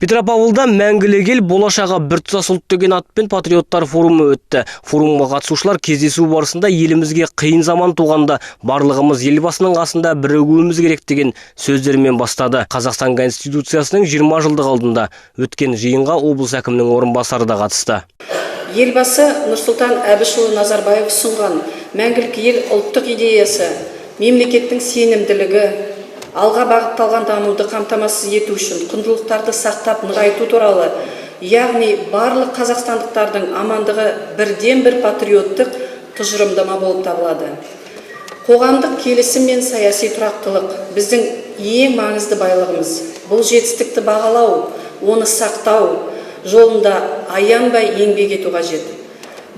Петропавлда мәңгілік ел болашағы біртұтас ұлт деген атпен патриоттар форумы өтті. Форумға қатысушылар кездесу барысында елімізге қиын заман туғанда барлығымыз елбасының қасында бірігуіміз керек деген сөздермен бастады. Қазақстан Конституциясының 20 жылдық алдында өткен жиынға облыс әкімінің орынбасары да қатысты. Елбасы Нұрсұлтан Әбішұлы Назарбаев ұсынған мәңгілік ел ұлттық идеясы мемлекеттің сенімділігі, алға бағытталған дамуды қамтамасыз ету үшін құндылықтарды сақтап нығайту туралы, яғни барлық қазақстандықтардың амандығы бірден-бір патриоттық тұжырымдама болып табылады. Қоғамдық келісім мен саяси тұрақтылық біздің ең маңызды байлығымыз. Бұл жетістікті бағалау, оны сақтау жолында аянбай еңбек ету қажет.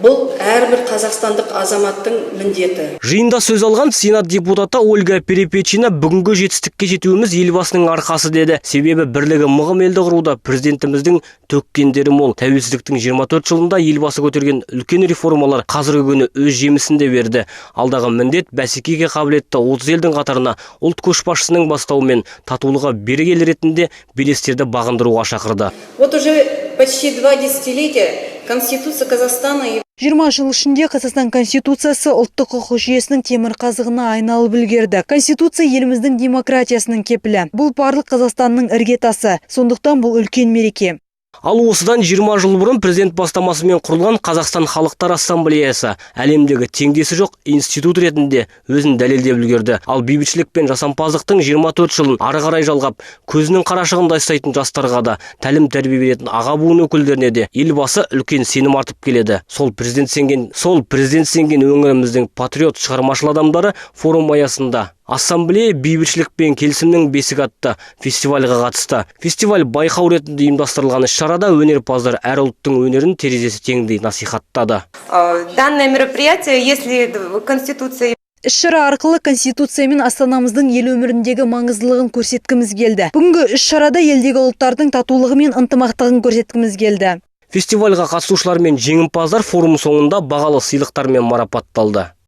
Бұл әрбір қазақстандық азаматтың міндеті. Жиында сөз алған Сенат депутаты Ольга Перепечина бүгінгі жетістікке жетуіміз елбасының арқасы деді. Себебі бірлігі мығым елді құруда президентіміздің төккендері мол. Тәуелсіздіктің 24 жылында елбасы көтерген үлкен реформалар қазіргі күні өз жемісін де берді. Алдағы міндет бәсекеге қабілетті 30 елдің қатарына ұлт көшбасшысының бастауымен татулығы берекелі ретінде белестерді бағындыруға шақырды. Вот уже почти 2 десятилетия Конституция Казахстана 20 жыл ішінде Қазақстан Конституциясы ұлттық құқық жүйесінің темір қазығына айналып үлгерді. Конституция еліміздің демократиясының кепілі. Бұл барлық Қазақстанның іргетасы. Сондықтан бұл үлкен мереке. Ал осыдан 20 жыл бұрын президент бастамасымен құрылған Қазақстан Халықтар Ассамблеясы әлемдегі теңдесі жоқ институт ретінде өзін дәлелдеп үлгерді. Ал бейбітшілік пен жасампаздықтың 24 жылын ары қарай жалғап, көзінің қарашығын тастайтын жастарға да, тәлім тәрбие беретін аға буын өкілдеріне де елбасы үлкен сенім артып келеді. Сол президент сенген өңіріміздің патриот шығармашыл адамдары форум аясында Ассамблея бейбітшілік пен келісімнің бесігі атты фестивальға қатысты. Фестиваль байқау ретінде ұйымдастырылған іс-шарада өнерпаздар әр ұлттың өнерін терезесі теңдей насихаттады. Данное мероприятие, если Конституция Іс-шара арқылы Конституция мен астанамыздың ел өміріндегі маңыздылығын көрсеткіміз келді. Бүгінгі іс-шарада елдегі ұлттардың татулығы мен ынтымақтығын көрсеткіміз келді. Фестивальға қатысушылар мен жеңімпаздар форум соңында бағалы сыйлықтармен марапатталды.